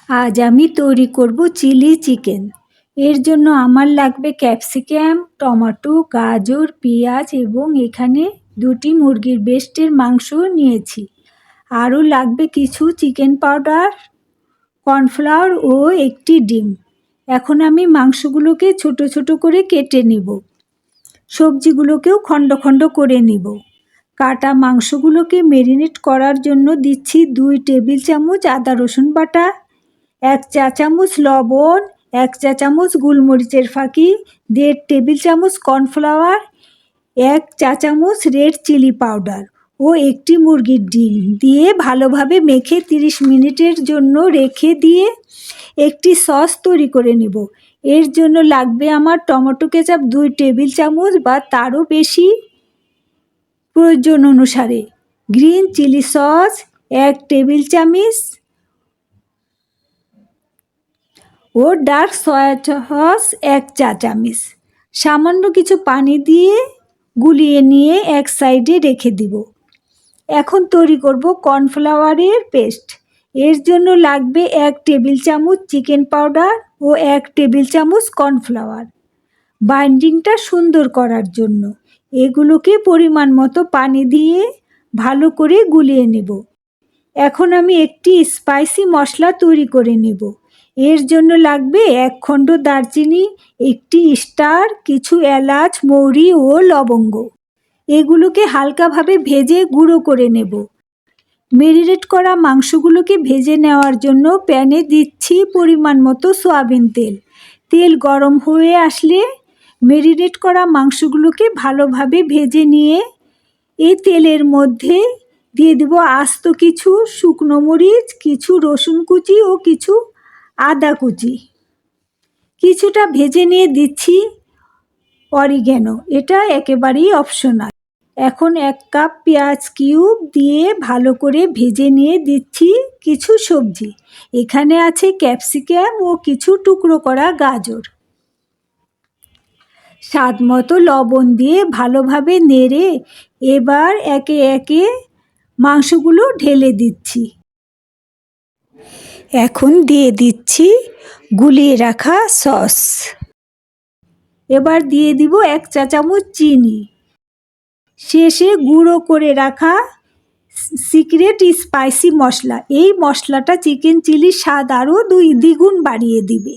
আজ আমি তৈরি করব চিলি চিকেন। এর জন্য আমার লাগবে ক্যাপসিকাম, টমেটো, গাজর, পেঁয়াজ এবং এখানে 2টি মুরগির ব্রেস্টের মাংস নিয়েছি। আরও লাগবে কিছু চিকেন পাউডার, কর্নফ্লাওয়ার ও একটি ডিম। এখন আমি মাংসগুলোকে ছোট ছোট করে কেটে নিব। সবজিগুলোকেও খণ্ড খণ্ড করে নিব। কাটা মাংসগুলোকে ম্যারিনেট করার জন্য দিচ্ছি 2 টেবিল চামচ আদা রসুন বাটা, 1 চা চামচ লবণ, 1 চা চামচ গোলমরিচের ফাঁকি, 1.5 টেবিল চামচ কর্নফ্লাওয়ার, 1 চা চামচ রেড চিলি পাউডার ও একটি মুরগির ডিম দিয়ে ভালোভাবে মেখে 30 মিনিটের জন্য রেখে দিয়ে একটি সস তৈরি করে নেব। এর জন্য লাগবে আমার টমেটো কেচাপ 2 টেবিল চামচ বা তারও বেশি প্রয়োজন অনুসারে, গ্রিন চিলি সস 1 টেবিল চামচ ও ডার্ক সয়া সস 1 চা চামচ। সামান্য কিছু পানি দিয়ে গুলিয়ে নিয়ে এক সাইডে রেখে দিব। এখন তৈরি করব কর্নফ্লাওয়ারের পেস্ট। এর জন্য লাগবে 1 টেবিল চামচ চিকেন পাউডার ও 1 টেবিল চামচ কর্নফ্লাওয়ার। বাইন্ডিংটা সুন্দর করার জন্য এগুলোকে পরিমাণ মতো পানি দিয়ে ভালো করে গুলিয়ে নেব। এখন আমি একটি স্পাইসি মশলা তৈরি করে নেব। এর জন্য লাগবে 1 খণ্ড দারচিনি, একটি স্টার, কিছু এলাচ, মৌরি ও লবঙ্গ। এগুলোকে হালকাভাবে ভেজে গুঁড়ো করে নেব। ম্যারিনেট করা মাংসগুলোকে ভেজে নেওয়ার জন্য প্যানে দিচ্ছি পরিমাণ মতো সয়াবিন তেল। তেল গরম হয়ে আসলে ম্যারিনেট করা মাংসগুলোকে ভালোভাবে ভেজে নিয়ে এই তেলের মধ্যে দিয়ে দেব আস্ত কিছু শুকনো মরিচ, কিছু রসুন কুচি ও কিছু আদা কুচি। কিছুটা ভেজে নিয়ে দিচ্ছি অরিগ্যানো, এটা একেবারেই অপশনাল। এখন 1 কাপ পেঁয়াজ কিউব দিয়ে ভালো করে ভেজে নিয়ে দিচ্ছি কিছু সবজি। এখানে আছে ক্যাপসিকাম ও কিছু টুকরো করা গাজর। স্বাদ মতো লবণ দিয়ে ভালোভাবে নেড়ে এবার একে একে মাংসগুলো ঢেলে দিচ্ছি। এখন দিয়ে দিচ্ছি গুলিয়ে রাখা সস। এবার দিয়ে দিব 1 চা চামচ চিনি। শেষে গুঁড়ো করে রাখা সিক্রেট স্পাইসি মশলা। এই মশলাটা চিকেন চিলির স্বাদ আরও দ্বিগুণ বাড়িয়ে দিবে।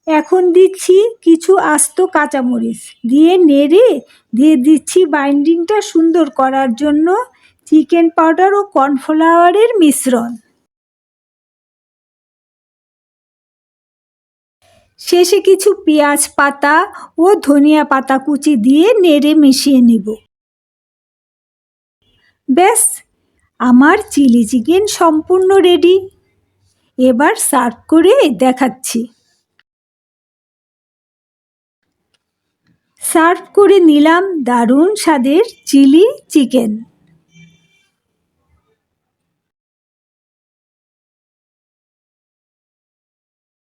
এখন দিচ্ছি কিছু আস্ত কাঁচামরিচ দিয়ে নেড়ে দিয়ে দিচ্ছি বাইন্ডিংটা সুন্দর করার জন্য চিকেন পাউডার ও কর্নফ্লাওয়ারের মিশ্রণ। শেষে কিছু পেঁয়াজ পাতা ও ধনিয়া পাতা কুচি দিয়ে নেড়ে মিশিয়ে নিব। ব্যাস, আমার চিলি চিকেন সম্পূর্ণ রেডি। এবার সার্ভ করে দেখাচ্ছি। সার্ভ করে নিলাম দারুণ স্বাদের চিলি চিকেন।